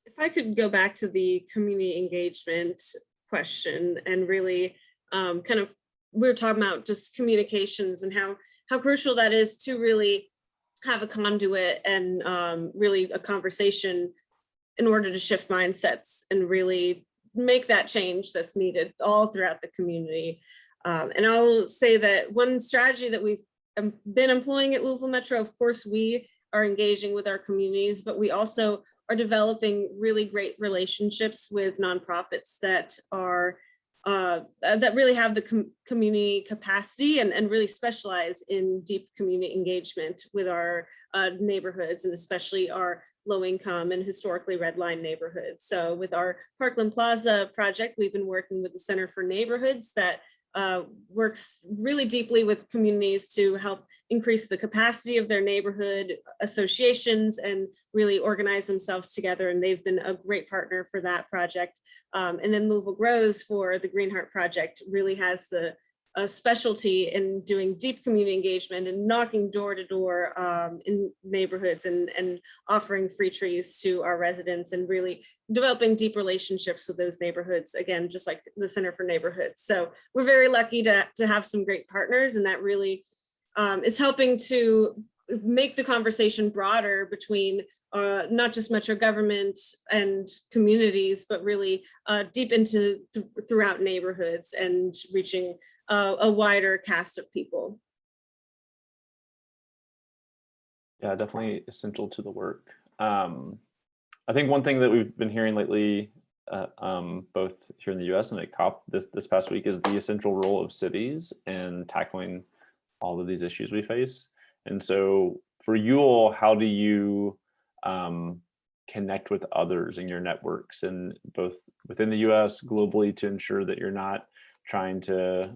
If I could go back to the community engagement question and really kind of, we were talking about just communications and how crucial that is to really have a conduit and really a conversation in order to shift mindsets and really make that change that's needed all throughout the community. And I'll say that one strategy that we've been employing at Louisville Metro, of course, we are engaging with our communities, but we also are developing really great relationships with nonprofits that are that really have the community capacity and really specialize in deep community engagement with our neighborhoods, and especially our low income and historically redlined neighborhoods. So with our Parkland Plaza project, we've been working with the Center for Neighborhoods that works really deeply with communities to help increase the capacity of their neighborhood associations and really organize themselves together. And they've been a great partner for that project. And then Louisville Grows for the Green Heart Project really has the specialty in doing deep community engagement and knocking door to door in neighborhoods and offering free trees to our residents and really developing deep relationships with those neighborhoods, again, just like the Center for Neighborhoods. So we're very lucky to have some great partners, and that really is helping to make the conversation broader between not just Metro government and communities, but really deep into throughout neighborhoods and reaching a wider cast of people. Yeah, definitely essential to the work. I think one thing that we've been hearing lately, both here in the US and at COP this past week, is the essential role of cities in tackling all of these issues we face. And so for you all, how do you connect with others in your networks, and both within the US, globally, to ensure that you're not trying to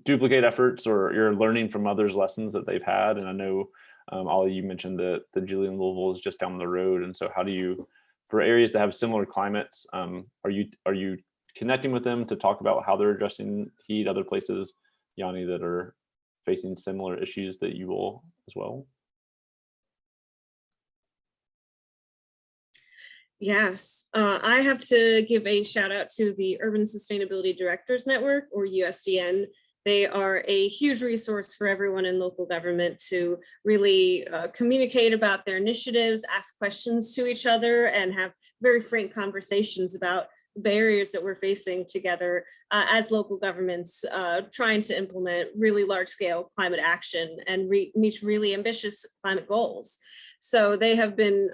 duplicate efforts, or you're learning from others' lessons that they've had? And I know Ollie, you mentioned that the Julian Louisville is just down the road, and so how do you, for areas that have similar climates, are you connecting with them to talk about how they're addressing heat? Other places, Yanni, that are facing similar issues that you will as well? Yes, I have to give a shout out to the Urban Sustainability Directors Network, or USDN. They are a huge resource for everyone in local government to really communicate about their initiatives, ask questions to each other, and have very frank conversations about barriers that we're facing together as local governments trying to implement really large scale climate action and meet really ambitious climate goals. So they have been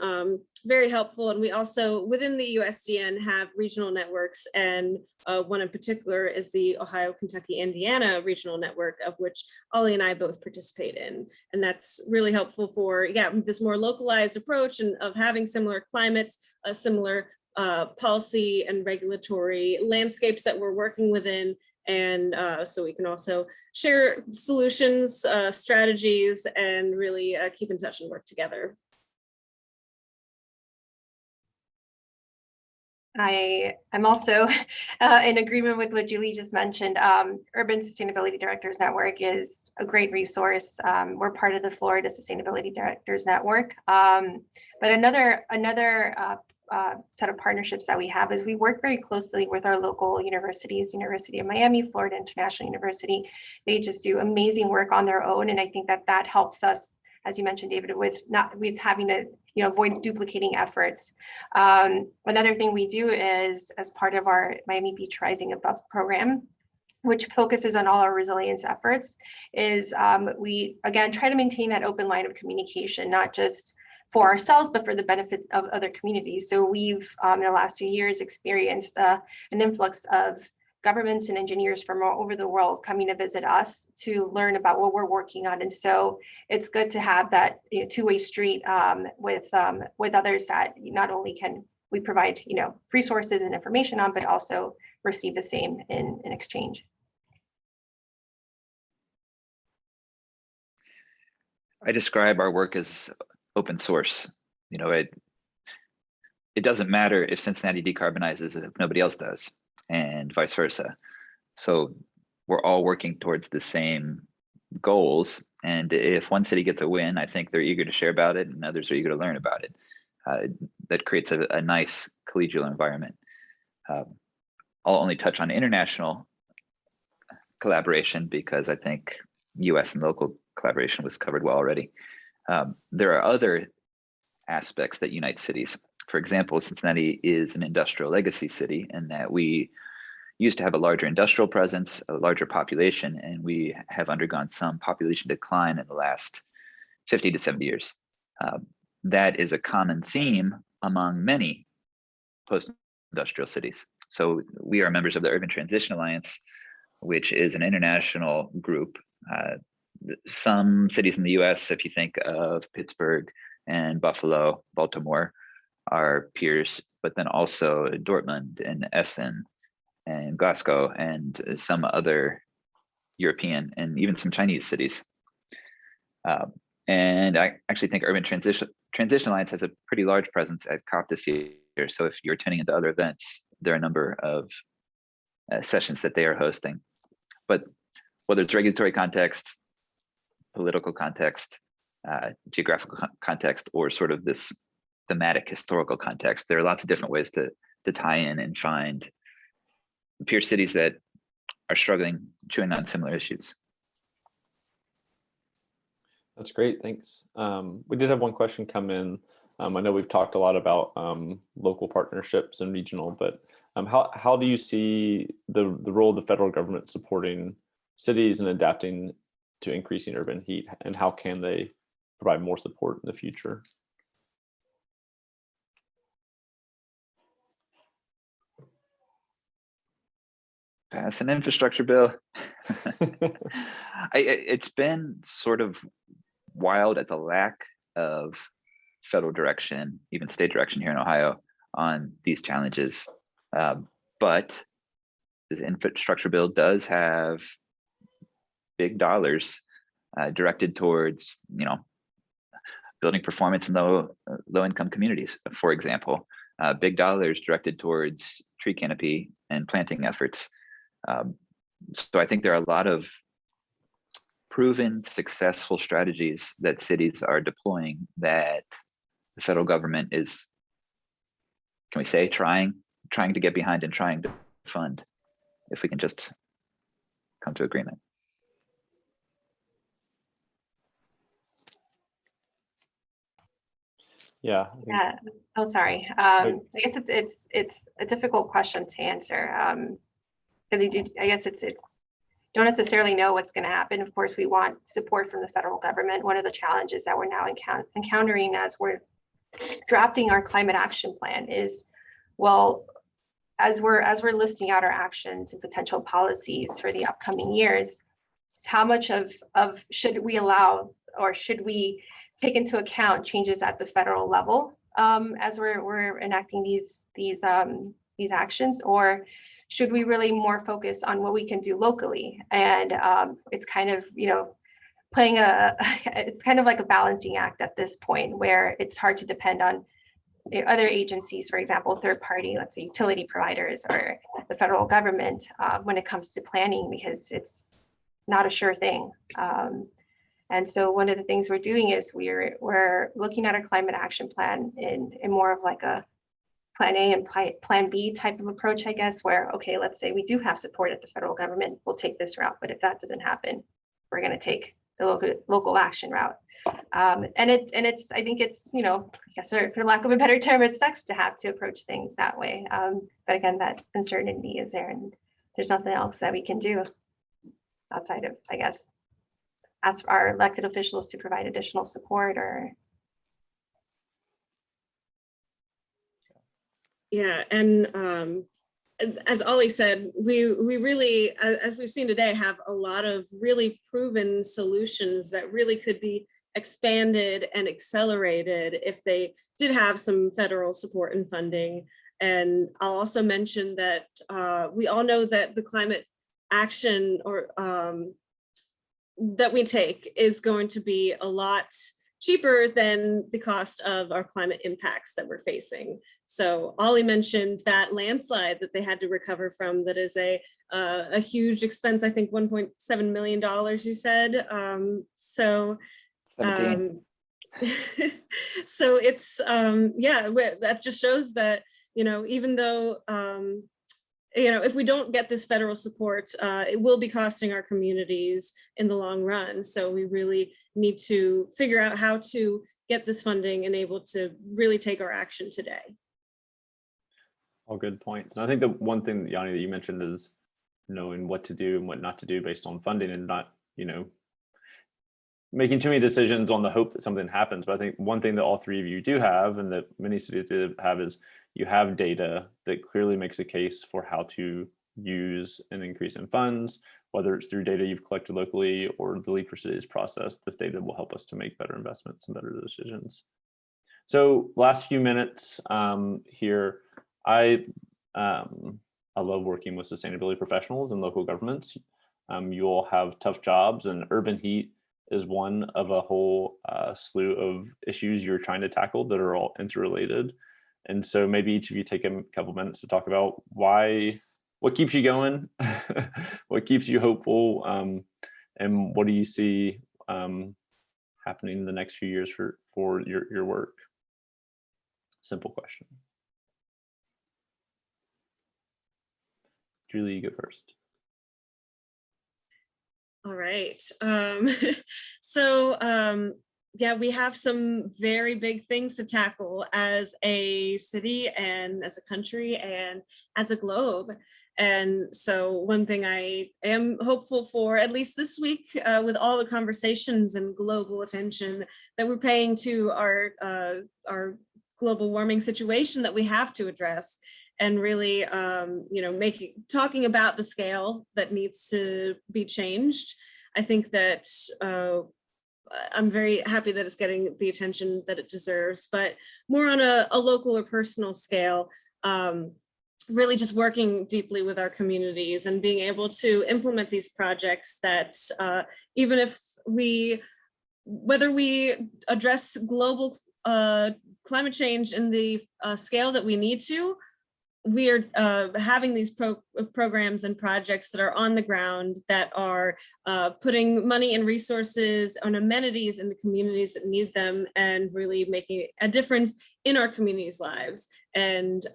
very helpful. And we also, within the USDN, have regional networks, and one in particular is the Ohio, Kentucky, Indiana regional network, of which Ollie and I both participate in. And that's really helpful for, this more localized approach and of having similar climates, similar policy and regulatory landscapes that we're working within. And so we can also share solutions, strategies, and really keep in touch and work together. I am also in agreement with what Julie just mentioned. Urban Sustainability Directors Network is a great resource. We're part of the Florida Sustainability Directors Network. But another set of partnerships that we have is we work very closely with our local universities, University of Miami, Florida International University. They just do amazing work on their own. And I think that helps us, as you mentioned, David, with having to avoid duplicating efforts. Another thing we do is, as part of our Miami Beach Rising Above program, which focuses on all our resilience efforts, is we, again, try to maintain that open line of communication, not just for ourselves, but for the benefit of other communities. So we've, in the last few years, experienced an influx of governments and engineers from all over the world coming to visit us to learn about what we're working on. And so it's good to have that two-way street with others that not only can we provide resources and information on, but also receive the same in exchange. I describe our work as open source. It doesn't matter if Cincinnati decarbonizes if nobody else does, and vice versa. So we're all working towards the same goals. And if one city gets a win, I think they're eager to share about it, and others are eager to learn about it. That creates a nice collegial environment. I'll only touch on international collaboration because I think US and local collaboration was covered well already. There are other aspects that unite cities. For example, Cincinnati is an industrial legacy city in that we used to have a larger industrial presence, a larger population, and we have undergone some population decline in the last 50 to 70 years. That is a common theme among many post-industrial cities. So we are members of the Urban Transition Alliance, which is an international group. Some cities in the US, if you think of Pittsburgh and Buffalo, Baltimore, are peers, but then also Dortmund and Essen and Glasgow and some other European and even some Chinese cities. And I actually think Urban Transition Alliance has a pretty large presence at COP this year. So if you're tuning into other events, there are a number of sessions that they are hosting. But whether it's regulatory context, political context, geographical context, or sort of this thematic historical context, there are lots of different ways to tie in and find peer cities that are struggling, chewing on similar issues. That's great, thanks. We did have one question come in. I know we've talked a lot about local partnerships and regional, but how do you see the role of the federal government supporting cities and adapting to increasing urban heat, and how can they provide more support in the future? Pass an infrastructure bill. It's been sort of wild at the lack of federal direction, even state direction here in Ohio on these challenges. But the infrastructure bill does have big dollars directed towards, building performance in low income communities, for example. Big dollars directed towards tree canopy and planting efforts. So I think there are a lot of proven successful strategies that cities are deploying that the federal government is, can we say, trying to get behind and trying to fund, if we can just come to agreement. Yeah. Oh, sorry. I guess it's a difficult question to answer because I guess it's don't necessarily know what's going to happen. Of course, we want support from the federal government. One of the challenges that we're now encountering as we're drafting our climate action plan is, well, as we're listing out our actions and potential policies for the upcoming years, how much of should we allow, or should we take into account changes at the federal level as we're enacting these actions, or should we really more focus on what we can do locally? And it's kind of, playing it's kind of like a balancing act at this point, where it's hard to depend on other agencies, for example, third party, let's say utility providers or the federal government when it comes to planning, because it's not a sure thing. And so one of the things we're doing is we're looking at our climate action plan in more of like a plan A and plan B type of approach, I guess, where, okay, let's say we do have support at the federal government, we'll take this route. But if that doesn't happen, we're going to take local action route. And it's I think it's, you know, I guess for lack of a better term, it sucks to have to approach things that way. But again, that uncertainty is there, and there's nothing else that we can do outside of, I guess, ask our elected officials to provide additional support or. Yeah, and as Ollie said, we really, as we've seen today, have a lot of really proven solutions that really could be expanded and accelerated if they did have some federal support and funding. And I'll also mention that we all know that the climate action or that we take is going to be a lot cheaper than the cost of our climate impacts that we're facing. So Ollie mentioned that landslide that they had to recover from, that is a huge expense, I think $1.7 million, you said. So it's, yeah, that just shows that, you know, even though, you know, if we don't get this federal support, it will be costing our communities in the long run. So we really need to figure out how to get this funding and able to really take our action today. All good points. And I think the one thing, Yanni, that you mentioned is knowing what to do and what not to do based on funding, and not, you know, making too many decisions on the hope that something happens. But I think one thing that all three of you do have, and that many cities do have, is you have data that clearly makes a case for how to use an increase in funds, whether it's through data you've collected locally or the Lead for Cities process. This data will help us to make better investments and better decisions. So last few minutes here, I love working with sustainability professionals and local governments. You all have tough jobs, and urban heat is one of a whole slew of issues you're trying to tackle that are all interrelated. And so maybe each of you take a couple minutes to talk about what keeps you going, what keeps you hopeful, and what do you see happening in the next few years for your work? Simple question. Julie, you go first. All right. Yeah, we have some very big things to tackle as a city and as a country and as a globe. And so one thing I am hopeful for, at least this week, with all the conversations and global attention that we're paying to our global warming situation that we have to address, and really, you know, talking about the scale that needs to be changed. I think that I'm very happy that it's getting the attention that it deserves, but more on a local or personal scale, really just working deeply with our communities and being able to implement these projects that even if whether we address global climate change in the scale that we need to, we are having these programs and projects that are on the ground, that are putting money and resources on amenities in the communities that need them, and really making a difference in our communities' lives. And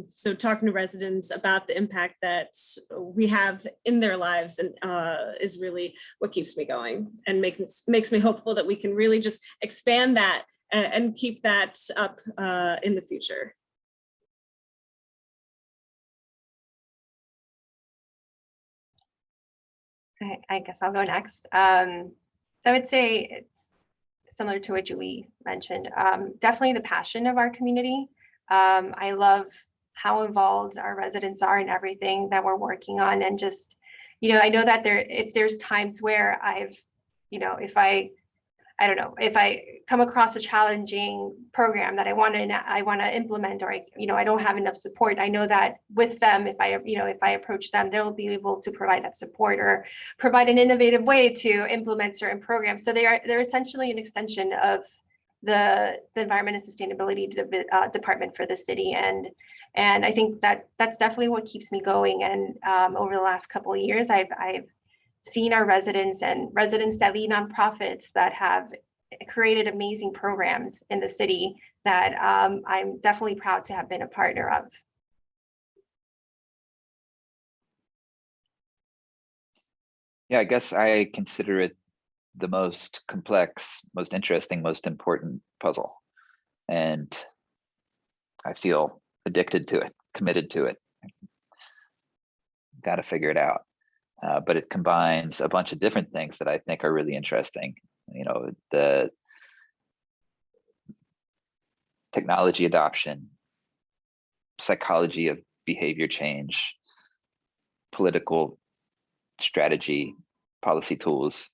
so talking to residents about the impact that we have in their lives and is really what keeps me going and makes me hopeful that we can really just expand that and keep that up in the future. I guess I'll go next. So I would say it's similar to what Julie mentioned. Definitely the passion of our community. I love how involved our residents are in everything that we're working on, and just, you know, I know that if there's times where if I come across a challenging program that I want to implement, or I don't have enough support, I know that with them, if I approach them, they'll be able to provide that support or provide an innovative way to implement certain programs. So they're essentially an extension of the Environment and Sustainability Department for the city, and I think that's definitely what keeps me going. And over the last couple of years, I've seen our residents and residents that lead nonprofits that have created amazing programs in the city that I'm definitely proud to have been a partner of. Yeah, I guess I consider it the most complex, most interesting, most important puzzle. And I feel addicted to it, committed to it. Got to figure it out. But it combines a bunch of different things that I think are really interesting. You know, the technology adoption, psychology of behavior change, political strategy, policy tools.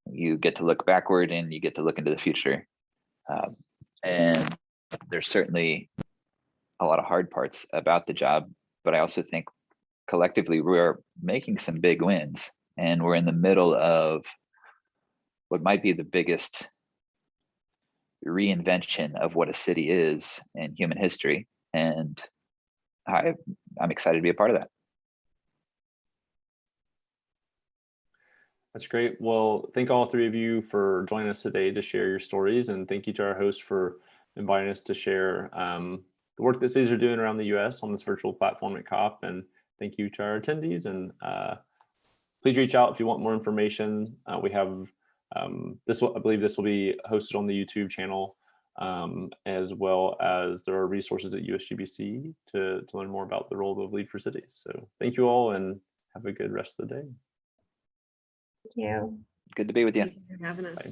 You get to look backward and you get to look into the future. And there's certainly a lot of hard parts about the job, but I also think collectively we're making some big wins, and we're in the middle of what might be the biggest reinvention of what a city is in human history. And I'm excited to be a part of that. That's great. Well, thank all three of you for joining us today to share your stories, and thank you to our host for inviting us to share the work that cities are doing around the U.S. on this virtual platform at COP. And thank you to our attendees. And please reach out if you want more information. We have this. I believe this will be hosted on the YouTube channel, as well as there are resources at USGBC to learn more about the role of Lead for Cities. So thank you all, and have a good rest of the day. Thank you. Good to be with you. Thank you for having us. Bye.